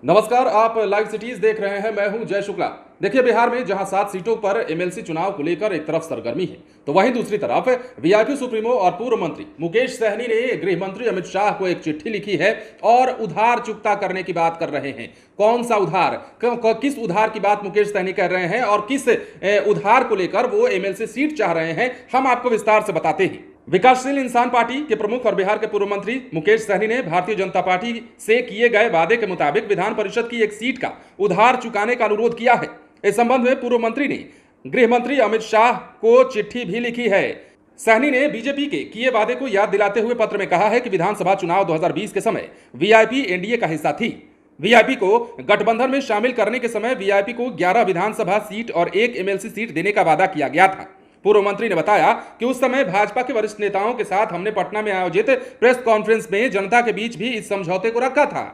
नमस्कार, आप live cities देख रहे हैं। मैं हूं जय शुक्ला। देखिए, बिहार में जहां 7 सीटों पर एमएलसी चुनाव को लेकर एक तरफ सरगर्मी है, तो वहीं दूसरी तरफ वीआईपी सुप्रीमो और पूर्व मंत्री मुकेश सहनी ने गृह मंत्री अमित शाह को एक चिट्ठी लिखी है और उधार चुकता करने की बात कर रहे हैं। कौन सा उधार, किस उधार की बात मुकेश सहनी कर रहे हैं और किस उधार को लेकर वो एमएलसी सीट चाह रहे हैं, हम आपको विस्तार से बताते हैं। विकासशील इंसान पार्टी के प्रमुख और बिहार के पूर्व मंत्री मुकेश सहनी ने भारतीय जनता पार्टी से किए गए वादे के मुताबिक विधान परिषद की एक सीट का उधार चुकाने का अनुरोध किया है। इस संबंध में पूर्व मंत्री ने गृह मंत्री अमित शाह को चिट्ठी भी लिखी है। सहनी ने बीजेपी के किए वादे को याद दिलाते हुए पत्र में कहा है कि विधानसभा चुनाव 2020 के समय वीआईपी एनडीए का हिस्सा थी। वीआईपी को गठबंधन में शामिल करने के समय वीआईपी को 11 विधानसभा सीट और 1 एमएलसी सीट देने का वादा किया गया था। पूर्व मंत्री ने बताया कि उस समय भाजपा के वरिष्ठ नेताओं के साथ हमने पटना में आयोजित प्रेस कॉन्फ्रेंस में जनता के बीच भी इस समझौते को रखा था।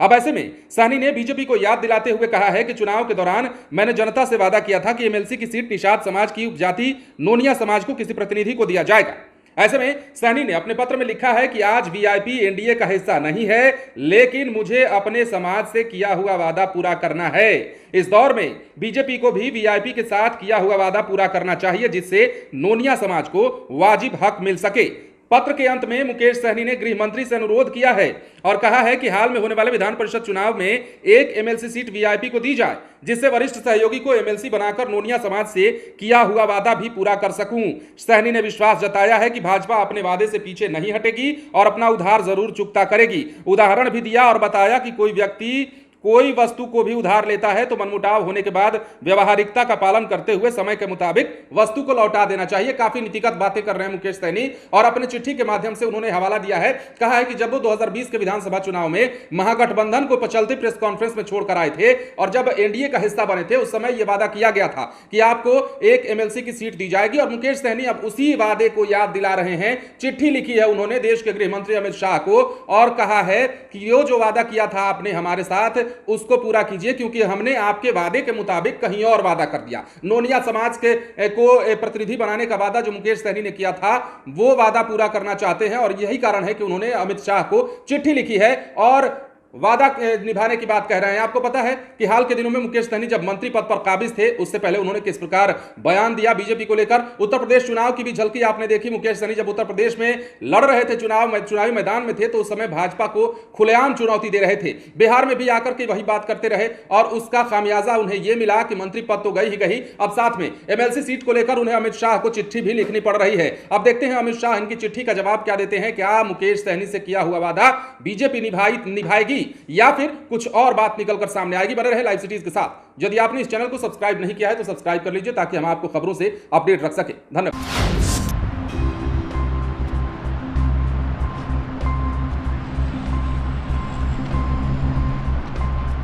अब ऐसे में सहनी ने बीजेपी को याद दिलाते हुए कहा है कि चुनाव के दौरान मैंने जनता से वादा किया था कि एमएलसी की सीट निषाद समाज की उपजाति नोनिया समाज को किसी प्रतिनिधि को दिया जाएगा। ऐसे में सहनी ने अपने पत्र में लिखा है कि आज वीआईपी एनडीए का हिस्सा नहीं है, लेकिन मुझे अपने समाज से किया हुआ वादा पूरा करना है। इस दौर में बीजेपी को भी वीआईपी के साथ किया हुआ वादा पूरा करना चाहिए, जिससे नोनिया समाज को वाजिब हक मिल सके। पत्र के अंत में मुकेश सहनी ने गृह मंत्री से अनुरोध किया है और कहा है कि हाल में होने वाले विधान परिषद चुनाव में एक एमएलसी सीट वीआईपी को दी जाए, जिससे वरिष्ठ सहयोगी को एमएलसी बनाकर नोनिया समाज से किया हुआ वादा भी पूरा कर सकूं। सहनी ने विश्वास जताया है कि भाजपा अपने वादे से पीछे नहीं हटेगी और अपना उधार जरूर चुकता करेगी। उदाहरण भी दिया और बताया कि कोई व्यक्ति कोई वस्तु को भी उधार लेता है तो मनमुटाव होने के बाद व्यवहारिकता का पालन करते हुए समय के मुताबिक वस्तु को लौटा देना चाहिए। काफी नीतिगत बातें कर रहे हैं मुकेश सहनी और अपने चिट्ठी के माध्यम से उन्होंने हवाला दिया है। कहा है कि जब वो 2020 के विधानसभा चुनाव में महागठबंधन को चलती प्रेस कॉन्फ्रेंस में छोड़कर आए थे और जब एनडीए का हिस्सा बने थे, उस समय यह वादा किया गया था कि आपको एक एमएलसी की सीट दी जाएगी और मुकेश सहनी अब उसी वादे को याद दिला रहे हैं। चिट्ठी लिखी है उन्होंने देश के गृह मंत्री अमित शाह को और कहा है कि जो वादा किया था आपने हमारे साथ, उसको पूरा कीजिए, क्योंकि हमने आपके वादे के मुताबिक कहीं और वादा कर दिया। नोनिया समाज के को प्रतिनिधि बनाने का वादा जो मुकेश सहनी ने किया था, वो वादा पूरा करना चाहते हैं और यही कारण है कि उन्होंने अमित शाह को चिट्ठी लिखी है और वादा निभाने की बात कह रहे हैं। आपको पता है कि हाल के दिनों में मुकेश सहनी जब मंत्री पद पर काबिज थे, उससे पहले उन्होंने किस प्रकार बयान दिया बीजेपी को लेकर। उत्तर प्रदेश चुनाव की भी झलकी आपने देखी। मुकेश सहनी जब उत्तर प्रदेश में लड़ रहे थे, चुनावी मैदान में थे, तो उस समय भाजपा को खुलेआम चुनौती दे रहे थे। बिहार में भी आकर के वही बात करते रहे और उसका खामियाजा उन्हें यह मिला कि मंत्री पद तो गई ही गई, अब साथ में एमएलसी सीट को लेकर उन्हें अमित शाह को चिट्ठी भी लिखनी पड़ रही है। अब देखते हैं अमित शाह इनकी चिट्ठी का जवाब क्या देते हैं। क्या मुकेश सहनी से किया हुआ वादा बीजेपी निभाएगी या फिर कुछ और बात निकलकर सामने आएगी? बने रहे लाइव सिटीज के साथ। यदि आपने इस चैनल को सब्सक्राइब नहीं किया है तो सब्सक्राइब कर लीजिए ताकि हम आपको खबरों से अपडेट रख सके। धन्यवाद।